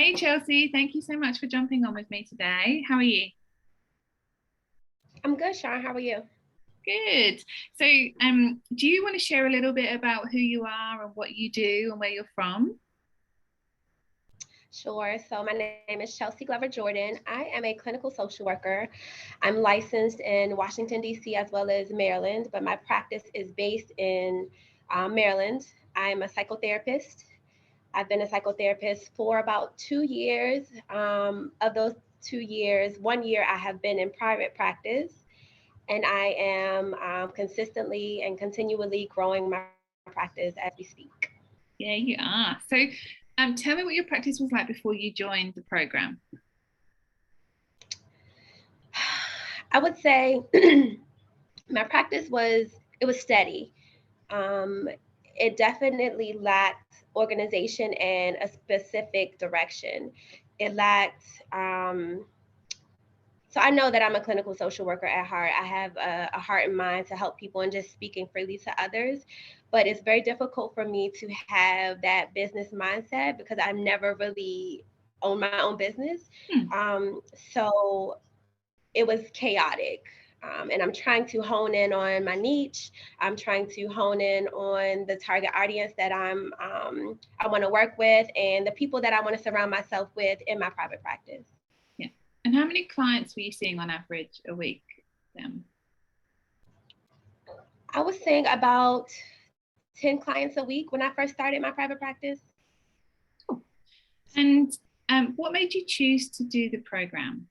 Hey Chelsea, thank you so much for jumping on with me today. How are you? I'm good, Sean. How are you? Good. So, do you want to share a little bit about who you are and what you do and where you're from? Sure. So my name is Chelsea Glover Jordan. I am a clinical social worker. I'm licensed in Washington, D.C., as well as Maryland, but my practice is based in Maryland. I'm a psychotherapist. I've been a psychotherapist for about 2 years. Of those 2 years, 1 year I have been in private practice, and I am consistently and continually growing my practice as we speak. Yeah, you are. So, tell me what your practice was like before you joined the program. I would say my practice was steady. Um, it definitely lacked organization and a specific direction. It lacked. So I know that I'm a clinical social worker at heart. I have a heart and mind to help people and just speaking freely to others. But it's very difficult for me to have that business mindset because I've never really owned my own business. Hmm. So it was chaotic. And I'm trying to hone in on my niche. I'm trying to hone in on the target audience that I want to work with and the people that I want to surround myself with in my private practice. Yeah. And how many clients were you seeing on average a week then? I was seeing about 10 clients a week when I first started my private practice. Cool. And what made you choose to do the program?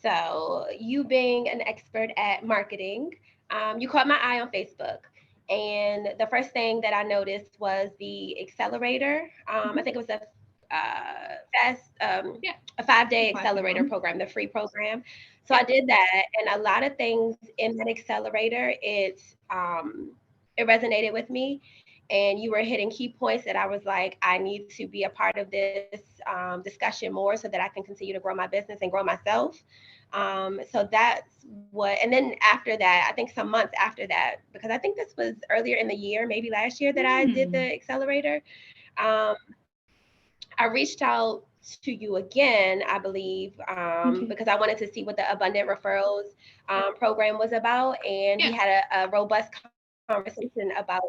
So, you being an expert at marketing, you caught my eye on Facebook. And the first thing that I noticed was the accelerator. I think it was fast, Yeah, a 5 day the 5 day accelerator one. program, the free program. So Yeah. I did that, and a lot of things in that accelerator, it resonated with me. And you were hitting key points that I was like, I need to be a part of this discussion more so that I can continue to grow my business and grow myself. So that's what, and then after that, I think some months after that, because I think this was earlier in the year, maybe last year that I did Hmm. the accelerator. Um, I reached out to you again, I believe, Okay. because I wanted to see what the Abundant Referrals program was about. And we Yeah. had a robust conversation about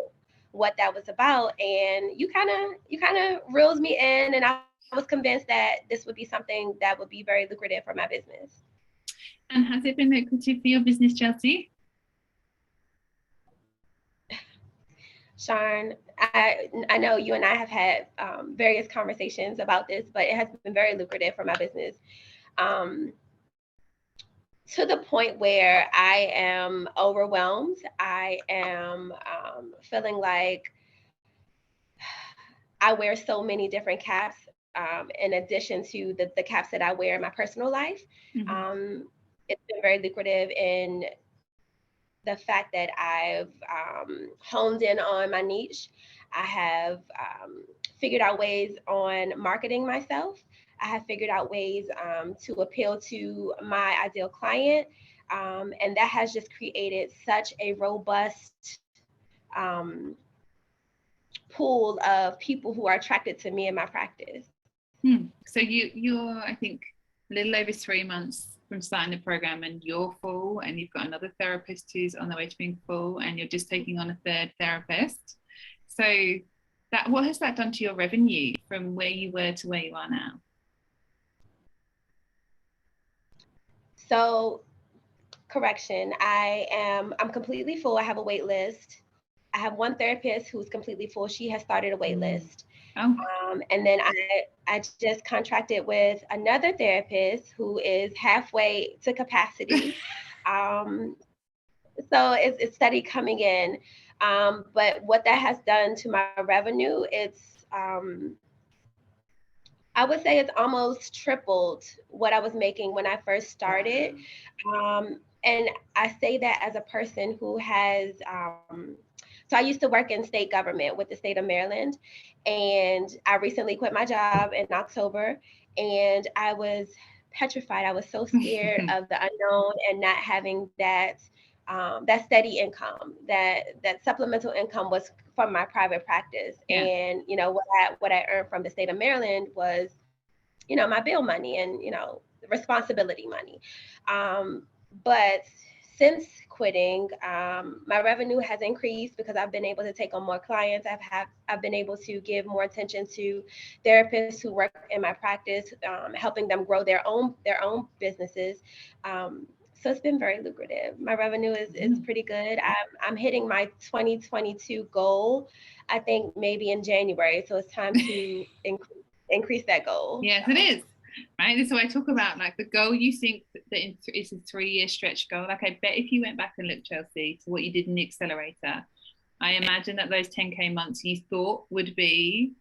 what that was about. And you kind of reeled me in, and I was convinced that this would be something that would be very lucrative for my business. And has it been lucrative for your business, Chelsea? Sean, I know you and I have had various conversations about this, but it has been very lucrative for my business. Um, to the point where I am overwhelmed. I am feeling like I wear so many different caps in addition to the caps that I wear in my personal life. Mm-hmm. It's been very lucrative in the fact that I've honed in on my niche. I have figured out ways on marketing myself. I have figured out ways to appeal to my ideal client. And that has just created such a robust um, pool of people who are attracted to me and my practice. So you're I think a little over 3 months from starting the program and you're full and you've got another therapist who's on their way to being full and you're just taking on a third therapist. So that what has that done to your revenue from where you were to where you are now? So, correction, I'm completely full. I have a wait list. I have one therapist who's completely full. She has started a wait list. Oh, And then I just contracted with another therapist who is halfway to capacity. Um, so it's steady coming in. But what that has done to my revenue, I would say it's almost tripled what I was making when I first started. And I say that as a person who has, so I used to work in state government with the state of Maryland, and I recently quit my job in October, and I was petrified. I was so scared of the unknown and not having that steady income. That supplemental income was from my private practice. Yeah. And, what I earned from the state of Maryland was, my bill money and, responsibility money. But since quitting, my revenue has increased because I've been able to take on more clients. I've been able to give more attention to therapists who work in my practice, helping them grow their own businesses. So it's been very lucrative. My revenue is pretty good. I'm hitting my 2022 goal, I think maybe in January. So it's time to increase that goal. Yes, so. it is. Right. This is what I talk about, like the goal you think that it's a 3-year stretch goal. Like I bet if you went back and looked, Chelsea, to what you did in the accelerator, I imagine that those 10K months you thought would be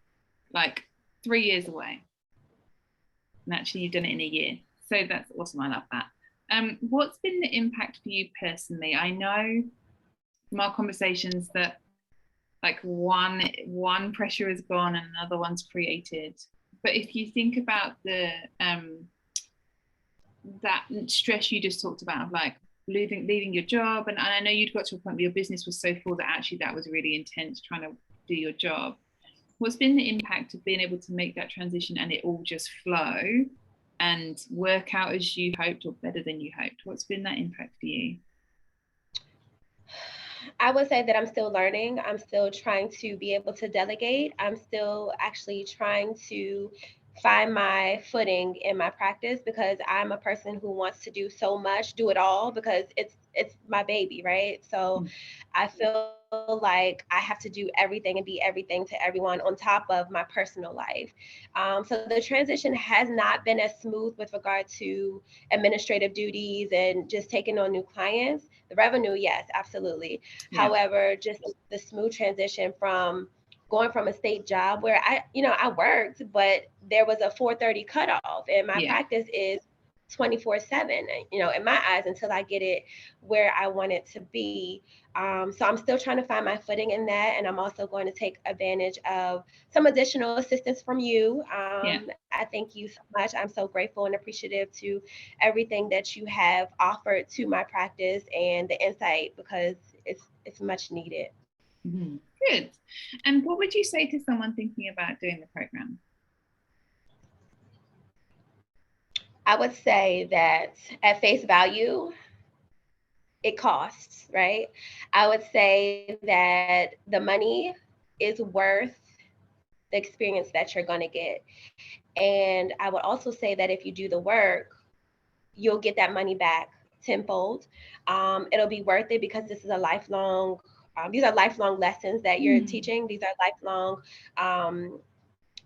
like 3 years away. And actually you've done it in a year. So that's awesome. I love that. What's been the impact for you personally? I know from our conversations that like one pressure is gone and another one's created. But if you think about the that stress you just talked about of like leaving your job, and I know you'd got to a point where your business was so full that actually that was really intense trying to do your job. What's been the impact of being able to make that transition and it all just flow and work out as you hoped or better than you hoped? What's been that impact for you? I would say that I'm still learning. I'm still trying to be able to delegate. I'm still actually trying to find my footing in my practice because I'm a person who wants to do so much, do it all because it's my baby, right? So I feel like I have to do everything and be everything to everyone on top of my personal life. So the transition has not been as smooth with regard to administrative duties and just taking on new clients. The revenue, yes, absolutely. Yeah. However, just the smooth transition from going from a state job where I worked, but there was a 4:30 cutoff, and my practice is 24/7, in my eyes, until I get it where I want it to be. So I'm still trying to find my footing in that. And I'm also going to take advantage of some additional assistance from you. I thank you so much. I'm so grateful and appreciative to everything that you have offered to my practice and the insight, because it's much needed. Mm-hmm. Good. And what would you say to someone thinking about doing the program? I would say that at face value, it costs, right? I would say that the money is worth the experience that you're going to get. And I would also say that if you do the work, you'll get that money back tenfold. It'll be worth it because this is a lifelong, these are lifelong lessons that you're teaching. These are lifelong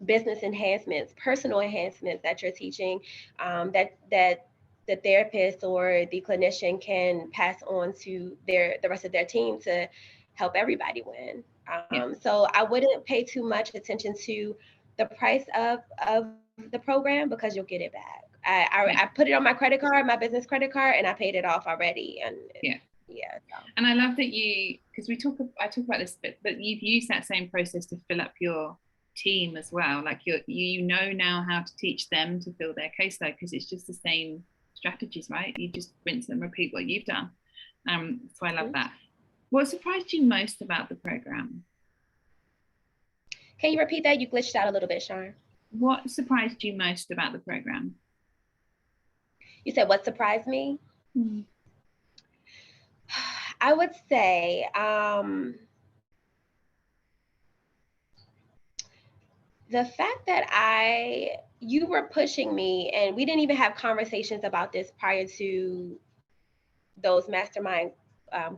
business enhancements, personal enhancements that you're teaching, that the therapist or the clinician can pass on to the rest of their team to help everybody win. So I wouldn't pay too much attention to the price of the program because you'll get it back. I put it on my credit card, my business credit card, and I paid it off already. And so. And I love that because I talk about this bit, but you've used that same process to fill up your team as well. Like you know now how to teach them to fill their caseload because it's just the same strategies, right? You just rinse and repeat what you've done. So I love that. What surprised you most about the program? Can you repeat that? You glitched out a little bit, Sharon. What surprised you most about the program? You said what surprised me? I would say the fact that you were pushing me, and we didn't even have conversations about this prior to those mastermind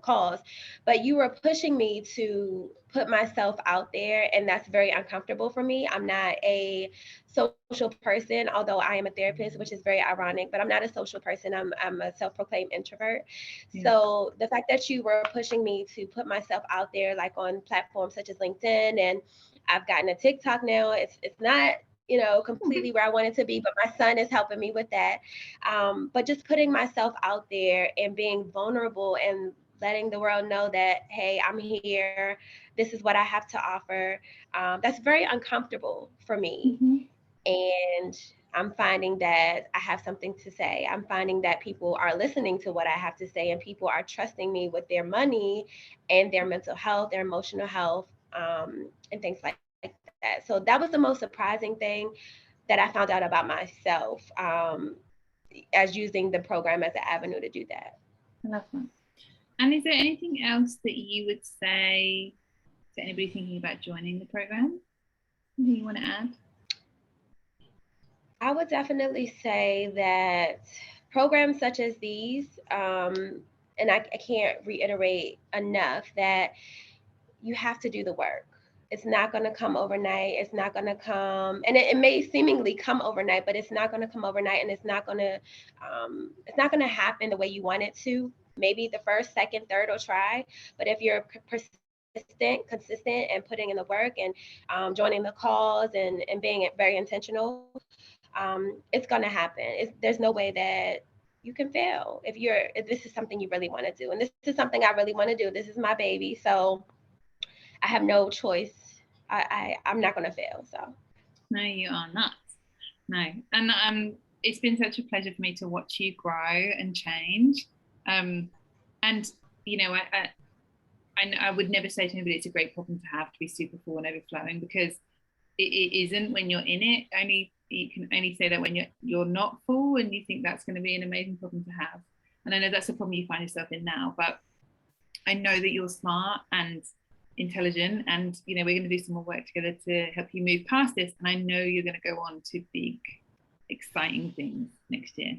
calls, but you were pushing me to put myself out there, and that's very uncomfortable for me. I'm not a social person, although I am a therapist, which is very ironic, but I'm not a social person. I'm a self-proclaimed introvert. So the fact that you were pushing me to put myself out there, like on platforms such as LinkedIn, and I've gotten a TikTok now. It's not completely where I want it to be, but my son is helping me with that. But just putting myself out there and being vulnerable and letting the world know that, hey, I'm here. This is what I have to offer. That's very uncomfortable for me. And I'm finding that I have something to say. I'm finding that people are listening to what I have to say, and people are trusting me with their money and their mental health, their emotional health, and things like that. So that was the most surprising thing that I found out about myself, as using the program as an avenue to do that. I love that. And is there anything else that you would say to anybody thinking about joining the program? Anything you want to add? I would definitely say that programs such as these, and I can't reiterate enough that you have to do the work. It's not going to come overnight. It's not going to come, and it may seemingly come overnight, but it's not going to come overnight, and it's not going to happen the way you want it to. Maybe the first, second, third will try, but if you're persistent, consistent, and putting in the work and joining the cause and being very intentional, it's going to happen. There's no way that you can fail if this is something you really want to do, and this is something I really want to do. This is my baby, so I have no choice. I'm not going to fail. So no, you are not. No, and it's been such a pleasure for me to watch you grow and change. And you know, I would never say to anybody it's a great problem to have, to be super full and overflowing, because it isn't when you're in it. Only you can only say that when you're not full and you think that's going to be an amazing problem to have. And I know that's a problem you find yourself in now, but I know that you're smart and intelligent, and you know, we're going to do some more work together to help you move past this, and I know you're going to go on to big exciting things next year.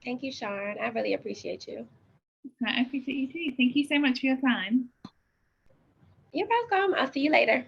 Thank you, Sharon. I really appreciate you. I appreciate you too. Thank you so much for your time. You're welcome. I'll see you later.